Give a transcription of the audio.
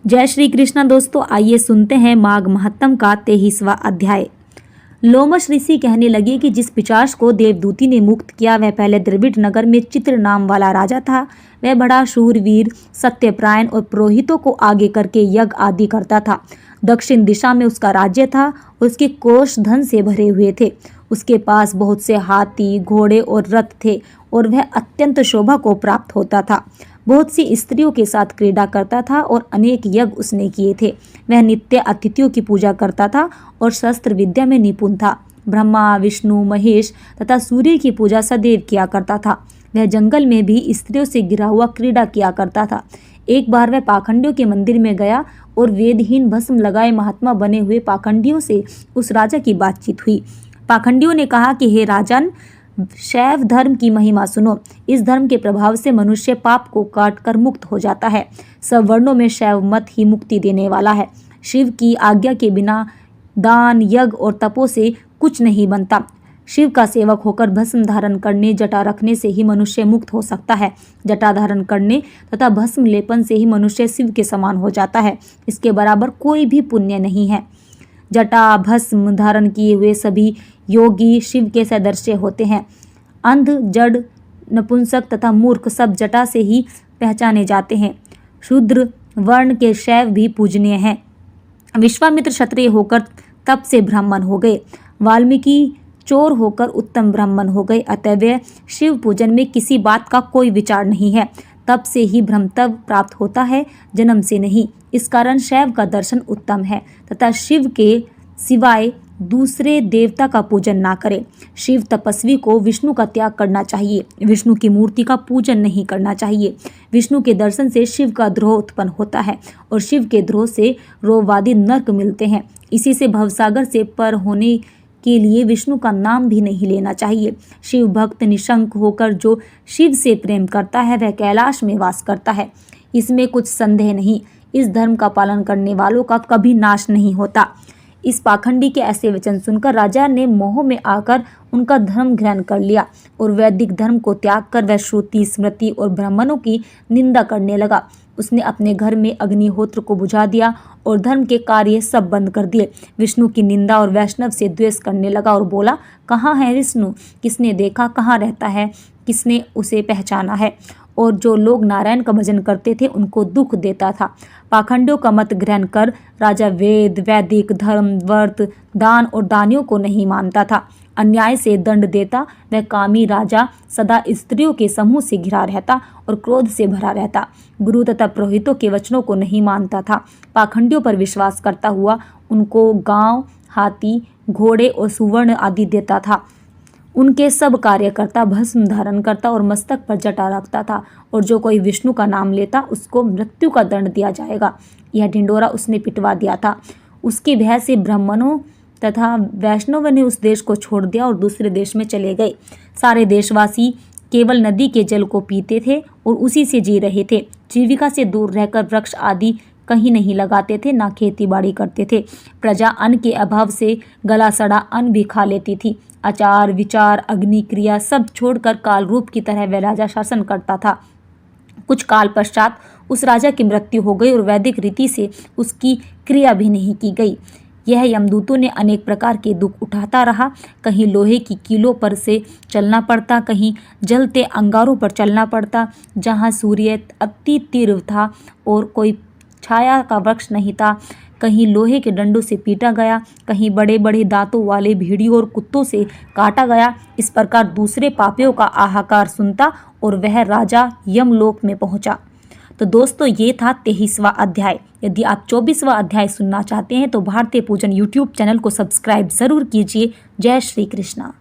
जय श्री कृष्ण दोस्तों, आइए सुनते हैं माघ महात्म का 23वां अध्याय। लोमश ऋषि कहने लगे कि जिस पिशाच को देवदूती ने मुक्त किया वह पहले द्रविड़ नगर में चित्र नाम वाला राजा था। वह बड़ा शूरवीर, सत्यपरायण और पुरोहितों को आगे करके यज्ञ आदि करता था। दक्षिण दिशा में उसका राज्य था। उसके कोष धन से भरे हुए थे। उसके पास बहुत से हाथी, घोड़े और रथ थे और वह अत्यंत शोभा को प्राप्त होता था। बहुत सी स्त्रियों के साथ क्रीड़ा करता था और अनेक यज्ञ उसने किए थे। वह नित्य अतिथियों की पूजा करता था और शस्त्र विद्या में निपुण था। ब्रह्मा, विष्णु, महेश तथा सूर्य की पूजा सदैव किया करता था। वह जंगल में भी स्त्रियों से घिरा हुआ क्रीड़ा किया करता था। एक बार वह पाखंडियों के मंदिर में गया और वेदहीन भस्म लगाए महात्मा बने हुए पाखंडियों से उस राजा की बातचीत हुई। पाखंडियों ने कहा कि हे राजन, शैव धर्म की महिमा सुनो। इस धर्म के प्रभाव से मनुष्य पाप को काट कर मुक्त हो जाता है। सब वर्णों में शैव मत ही मुक्ति देने वाला है। शिव की आज्ञा के बिना दान, यज्ञ और तपो से कुछ नहीं बनता। शिव का सेवक होकर भस्म धारण करने, जटा रखने से ही मनुष्य मुक्त हो सकता है। जटा धारण करने तथा भस्म लेपन से ही मनुष्य शिव के समान हो जाता है। इसके बराबर कोई भी पुण्य नहीं है। जटा भस्म धारण किए हुए सभी योगी शिव के सदृश होते हैं। अंध, जड़, नपुंसक तथा मूर्ख सब जटा से ही पहचाने जाते हैं। शूद्र वर्ण के शैव भी पूजनीय हैं। विश्वामित्र क्षत्रिय होकर तप से ब्राह्मण हो गए। वाल्मीकि चोर होकर उत्तम ब्राह्मण हो गए। अतएव शिव पूजन में किसी बात का कोई विचार नहीं है। तप से ही ब्रह्मत्व प्राप्त होता है, जन्म से नहीं। इस कारण शैव का दर्शन उत्तम है तथा शिव के सिवाय दूसरे देवता का पूजन ना करे। शिव तपस्वी को विष्णु का त्याग करना चाहिए। विष्णु की मूर्ति का पूजन नहीं करना चाहिए। विष्णु के दर्शन से शिव का द्रोह उत्पन्न होता है और शिव के द्रोह से रोगवादी नरक मिलते हैं। इसी से भवसागर से पर होने के लिए विष्णु का नाम भी नहीं लेना चाहिए। शिव भक्त निशंक होकर जो शिव से प्रेम करता है वह कैलाश में वास करता है। इसमें कुछ संदेह नहीं। इस धर्म का पालन करने वालों का कभी नाश नहीं होता। इस पाखंडी के ऐसे वचन सुनकर राजा ने मोह में आकर उनका धर्म ग्रहण कर लिया और वैदिक धर्म को त्याग कर वह श्रुति, स्मृति और ब्राह्मणों की निंदा करने लगा। उसने अपने घर में अग्निहोत्र को बुझा दिया और धर्म के कार्य सब बंद कर दिए। विष्णु की निंदा और वैष्णव से द्वेष करने लगा और बोला, कहाँ है विष्णु? किसने देखा? कहाँ रहता है? किसने उसे पहचाना है? और जो लोग नारायण का भजन करते थे उनको दुख देता था। पाखंडियों का मत ग्रहण कर राजा वेद, वैदिक धर्म, व्रत, दान और दानियों को नहीं मानता था। अन्याय से दंड देता वह कामी राजा सदा स्त्रियों के समूह से घिरा रहता और क्रोध से भरा रहता। गुरु तथा पुरोहितों के वचनों को नहीं मानता था। पाखंडियों पर विश्वास करता हुआ उनको गांव, हाथी, घोड़े और सुवर्ण आदि देता था। उनके सब कार्य करता, भस्म धारण करता और मस्तक पर जटा रखता था। और जो कोई विष्णु का नाम लेता उसको मृत्यु का दंड दिया जाएगा। यह ढिंडोरा उसने पिटवा दिया था। उसके भय से ब्राह्मणों तथा वैष्णव ने उस देश को छोड़ दिया और दूसरे देश में चले गए। सारे देशवासी केवल नदी के जल को पीते थे और उसी से जी रहे थे। जीविका से दूर रहकर वृक्ष आदि कहीं नहीं लगाते थे, ना खेती बाड़ी करते थे। प्रजा अन्न के अभाव से गला सड़ा अन्न भी खा लेती थी। आचार, विचार, अग्नि, क्रिया सब छोड़कर काल रूप की तरह वह राजा शासन करता था। कुछ काल पश्चात उस राजा की मृत्यु हो गई और वैदिक रीति से उसकी क्रिया भी नहीं की गई। यह यमदूतों ने अनेक प्रकार के दुख उठाता रहा। कहीं लोहे की कीलों पर से चलना पड़ता, कहीं जलते अंगारों पर चलना पड़ता। जहाँ सूर्य अति तीव्र था और कोई छाया का वृक्ष नहीं था, कहीं लोहे के डंडों से पीटा गया, कहीं बड़े बड़े दांतों वाले भेड़ियों और कुत्तों से काटा गया। इस प्रकार दूसरे पापियों का हाहाकार सुनता और वह राजा यमलोक में पहुंचा। तो दोस्तों, ये था 23वां अध्याय। यदि आप 24वां अध्याय सुनना चाहते हैं तो भारतीय पूजन यूट्यूब चैनल को सब्सक्राइब ज़रूर कीजिए। जय श्री कृष्णा।